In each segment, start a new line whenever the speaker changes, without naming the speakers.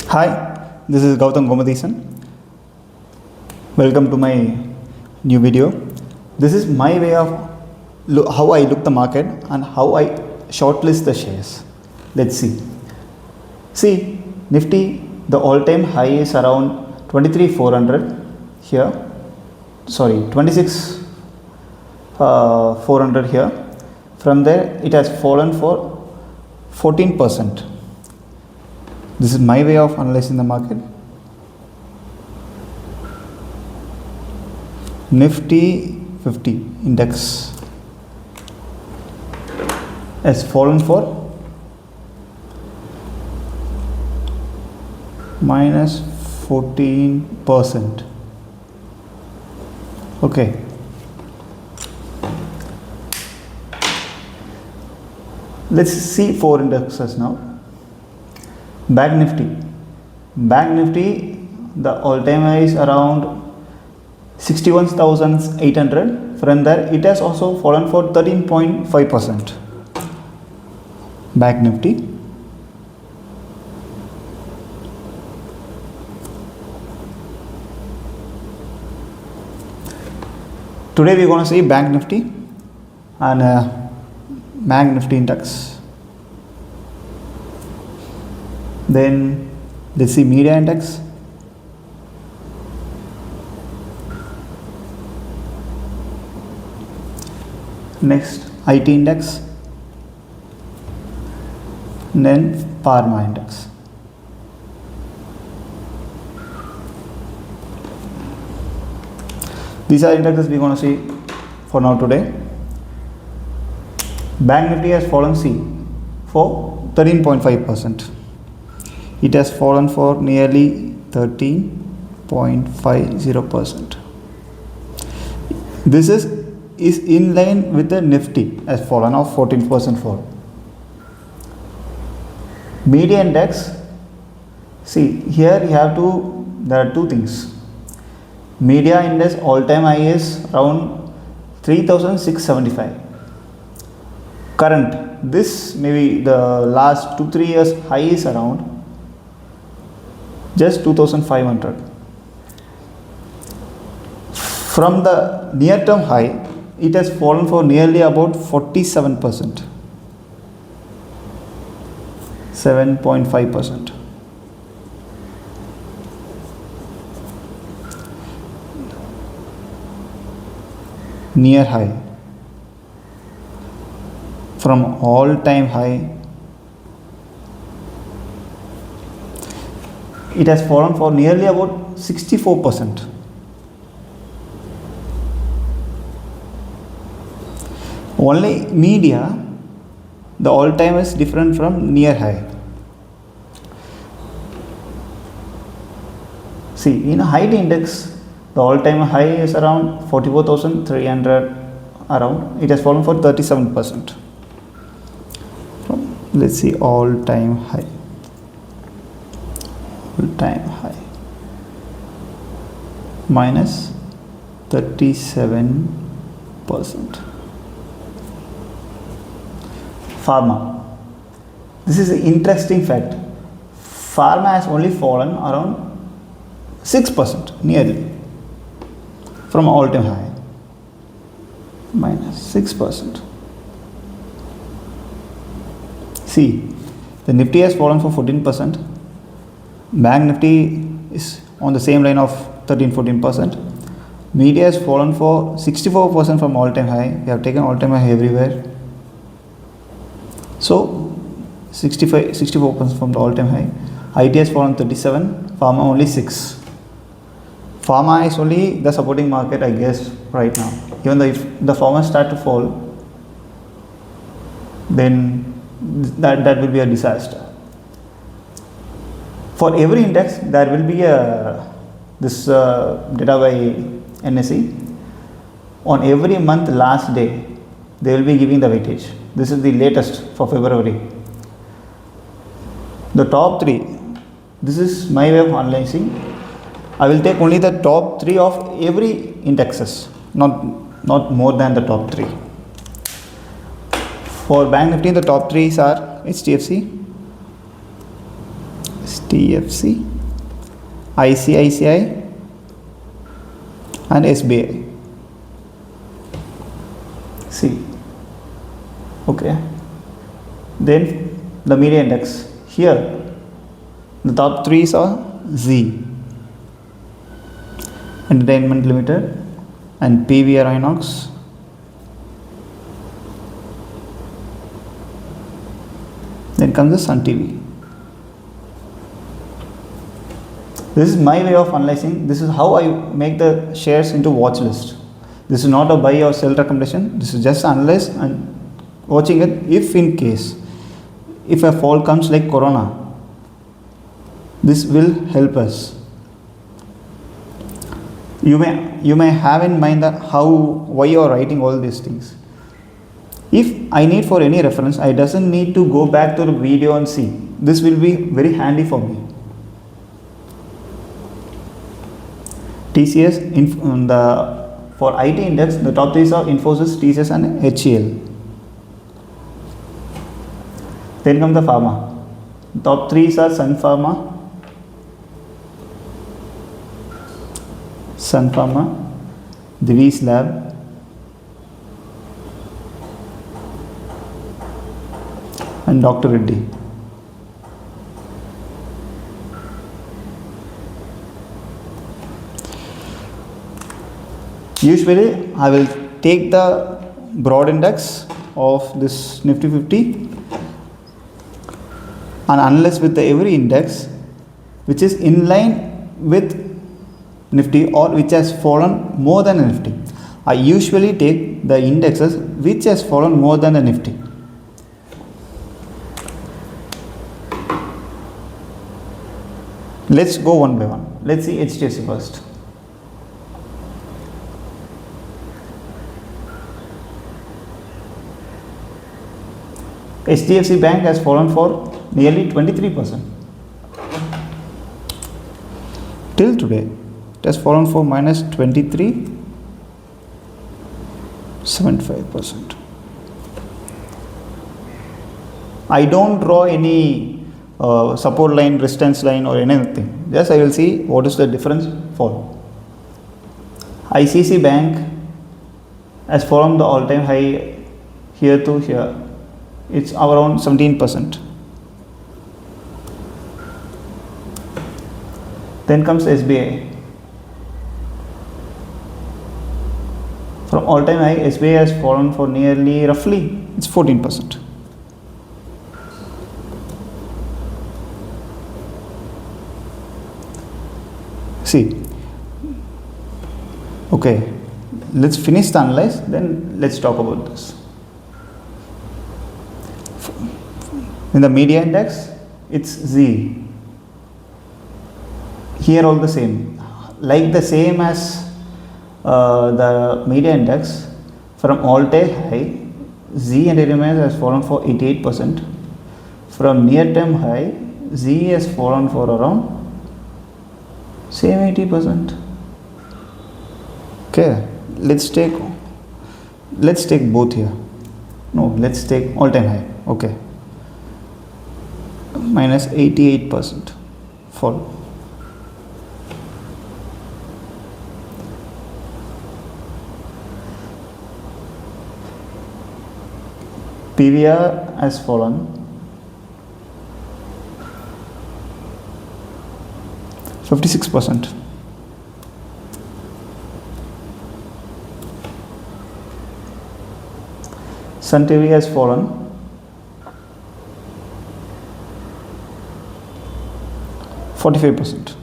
Hi, this is Gautam Gomadhisan. Welcome to my new video. This is my way of how I look the market and how I shortlist the shares. Let's see. See, Nifty, the all-time high is around 23,400 here. Sorry, 26,400 here. From there, it has fallen for 14%. This is my way of analyzing the market. Nifty 50 index has fallen for minus 14%. Okay. Let's see four indexes now. Bank Nifty, the all-time high is around 61,800. From there, it has also fallen for 13.5%. Bank Nifty. Today we are going to see Bank Nifty and Bank Nifty index. Then let's see media index. Next IT index. And then Pharma Index. These are indexes we're going to see for now today. Bank Nifty has fallen for 13.5%. It has fallen for nearly 13.50%. This is in line with the Nifty, has fallen of 14% fall. Media index, see here there are two things. Media index all-time high is around 3,675. Current, this maybe the last 2-3 years high is around just 2,500. From the near term high, it has fallen for nearly about 47%, 7.5%. Near high, from all time high, it has fallen for nearly about 64%. Only media, the all time is different from near high. See, in a high index, the all time high is around 44,300 around. It has fallen for 37%. Let's see all time high. Minus 37%. Pharma. This is an interesting fact. Pharma has only fallen around 6% nearly from all time high. Minus 6%. See, the Nifty has fallen for 14%. Bank Nifty is on the same line of 13-14%. Media has fallen for 64% from all time high. We have taken all time high everywhere. So 64% from the all time high. IT has fallen 37, Pharma only 6. Pharma is only the supporting market, I guess, right now. Even though if the Pharma start to fall, then that will be a disaster. For every index, there will be this data by NSE. On every month last day, they will be giving the weightage. This is the latest for February. The top 3, this is my way of analyzing. I will take only the top 3 of every indexes, not more than the top 3. For Bank Nifty, the top 3s are HDFC, HDFC, ICICI and SBI. See, okay. Then the media index. Here, the top three are Z, Entertainment Limited, and PVR Inox. Then comes the Sun TV. This is my way of analyzing. This is how I make the shares into watch list. This is not a buy or sell recommendation. This is just analyze and watching it. If in case, if a fall comes like Corona, this will help us. You may have in mind that why you are writing all these things. If I need for any reference, I doesn't need to go back to the video and see. This will be very handy for me. TCS for IT index, the top three are Infosys, TCS and HCL. Then comes the pharma. Top three are Sun Pharma, Divi's Lab, and Dr. Reddy. Usually I will take the broad index of this Nifty 50 and analyze with every index which is in line with Nifty or which has fallen more than Nifty. I usually take the indexes which has fallen more than the Nifty. Let's go one by one. Let's see HDFC first. HDFC Bank has fallen for nearly 23%. Till today, it has fallen for minus 23.75%. I don't draw any support line, resistance line or anything. Just I will see what is the difference fall. ICICI Bank has fallen the all-time high here to here. It's around 17%. Then comes SBI. From all-time high, SBI has fallen for nearly roughly it's 14%. See, okay, let's finish the analyze, then let's talk about this. In the media index, it's Z. Here all the same, like the same as the media index. From all-time high, Z and RMS has fallen for 88%. From near-term high, Z has fallen for around same 80%. Okay, let's take both here. No, let's take all-time high. Okay, minus 88% fall. PVR has fallen 56%. Sun TV has fallen 45%.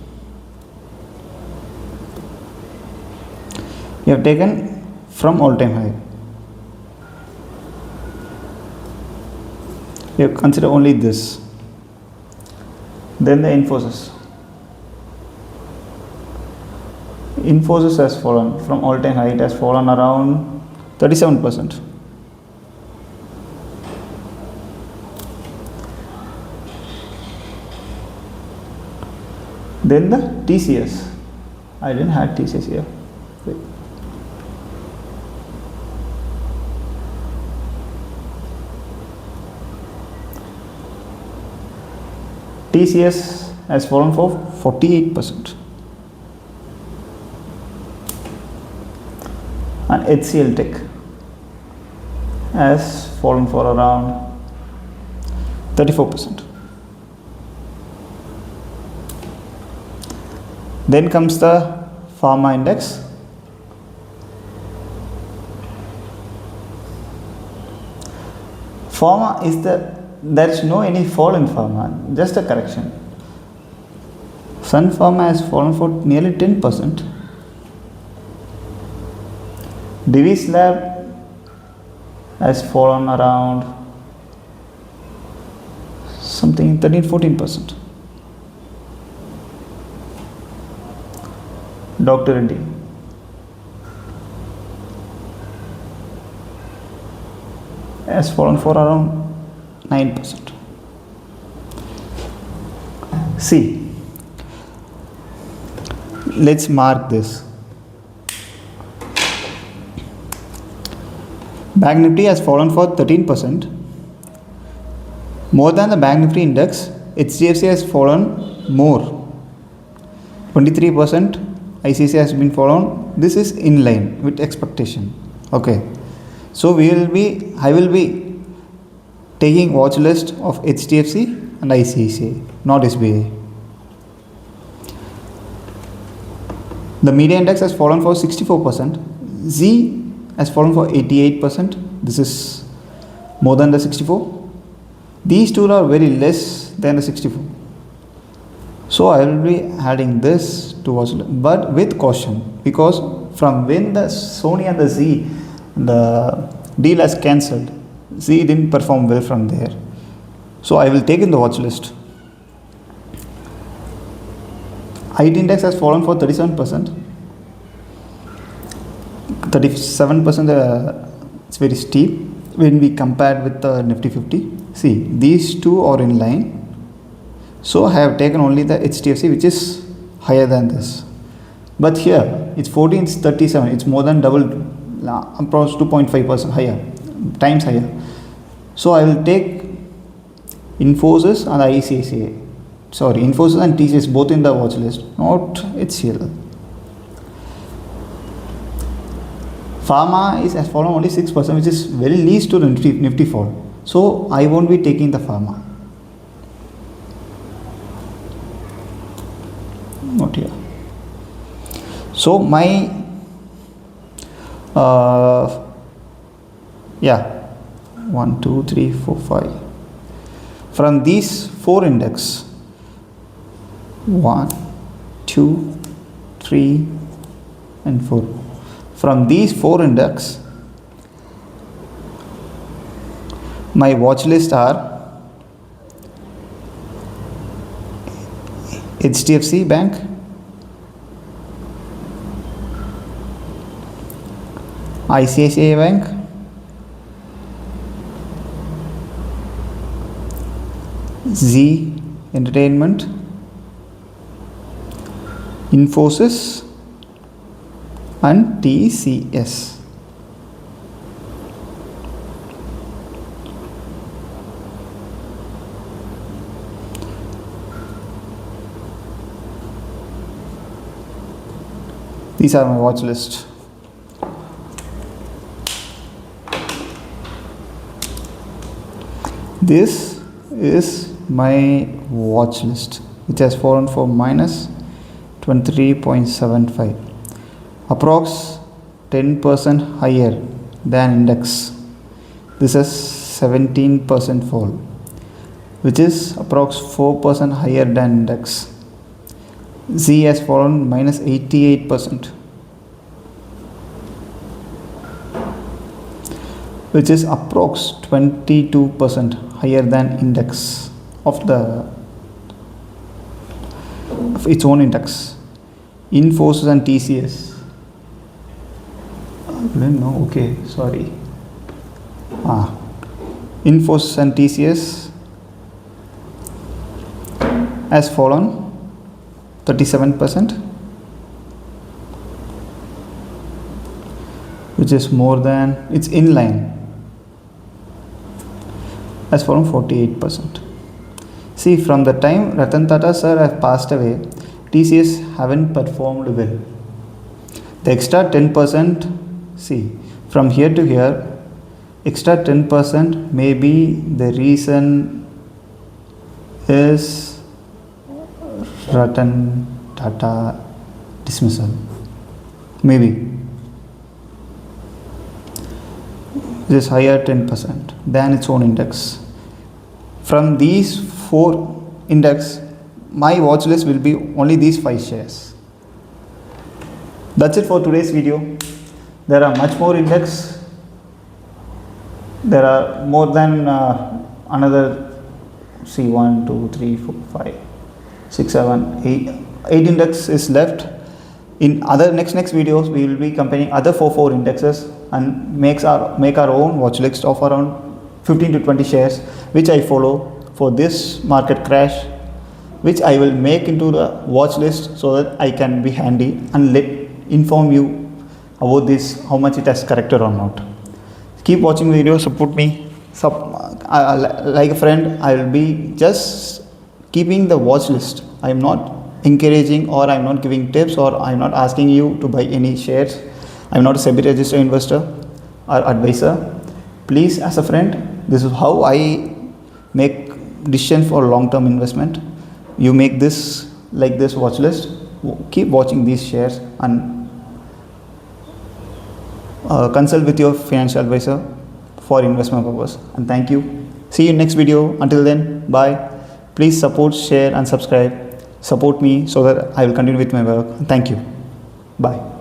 We have taken from all-time high. We have considered only this. Then the Infosys. Infosys has fallen from all-time high. It has fallen around 37%. Then the TCS. I didn't have TCS here. Wait. TCS has fallen for 48%. And HCL Tech has fallen for around 34%. Then comes the Pharma Index. Pharma is there is no any fall in Pharma, just a correction. Sun Pharma has fallen for nearly 10%. Divi's Lab has fallen around something 13-14%. Dr. Reddy has fallen for around 9%. See, let's mark this. Bank Nifty has fallen for 13%. More than the Bank Nifty index, HDFC has fallen more. 23%. ICICI has been fallen. This is in line with expectation. Okay. So I will be taking watch list of HDFC and ICICI, not SBI. The media index has fallen for 64%. Z has fallen for 88%. This is more than the 64. These two are very less than the 64. So I will be adding this to watch list, but with caution, because from when the Sony and the Z, the deal has cancelled, Z didn't perform well from there. So I will take in the watch list. IT index has fallen for 37%. 37%, it's very steep when we compare with the Nifty 50. See, these two are in line. So I have taken only the HDFC, which is higher than this. But here it's 14, it's 37. It's more than double, approximately 2.5% higher, times higher. So I will take Infosys and ICICI. Sorry, Infosys and TCS both in the watch list, not HCL. Pharma has fallen only 6%, which is very least to the Nifty fall. So I won't be taking the Pharma. Not here. So my 1, 2, 3, 4, 5. From these 4 index, 1, 2, 3, and 4. From these 4 index, my watch list are HDFC Bank, ICICI Bank, Z Entertainment, Infosys, and TCS. These are my watch list. This is my watch list, which has fallen for minus 23.75, approx 10% higher than index. This is 17% fall, which is approx 4% higher than index. Z has fallen minus 88%, which is approx 22% higher than index of its own index. Infosys and TCS. I don't know. Okay, sorry. Infosys and TCS has fallen 37%, which is more than, it's in line, has fallen 48%. See, from the time Ratan Tata sir have passed away, TCS haven't performed well. The extra 10%, see, from here to here, extra 10% maybe the reason is Ratan Tata dismissal. Maybe. This higher 10% than its own index. From these 4 index, my watch list will be only these 5 shares. That's it for today's video. There are much more index. There are more than another, see, 1, 2, 3, 4, 5, 6, 7, 8 index is left. In other next videos, we will be comparing other 4 indexes and make our own watch list of around 15 to 20 shares, which I follow for this market crash, which I will make into the watch list so that I can be handy and inform you about this, how much it has corrected or not. Keep watching the video, support me. Like a friend, I will be just keeping the watch list. I am not encouraging, or I am not giving tips, or I am not asking you to buy any shares. I am not a SEBI registered investor or advisor. Please, as a friend, this is how I make decision for long-term investment. You make this like this watch list. Keep watching these shares and consult with your financial advisor for investment purpose. And thank you. See you in next video. Until then, bye. Please support, share and subscribe. Support me so that I will continue with my work. Thank you. Bye.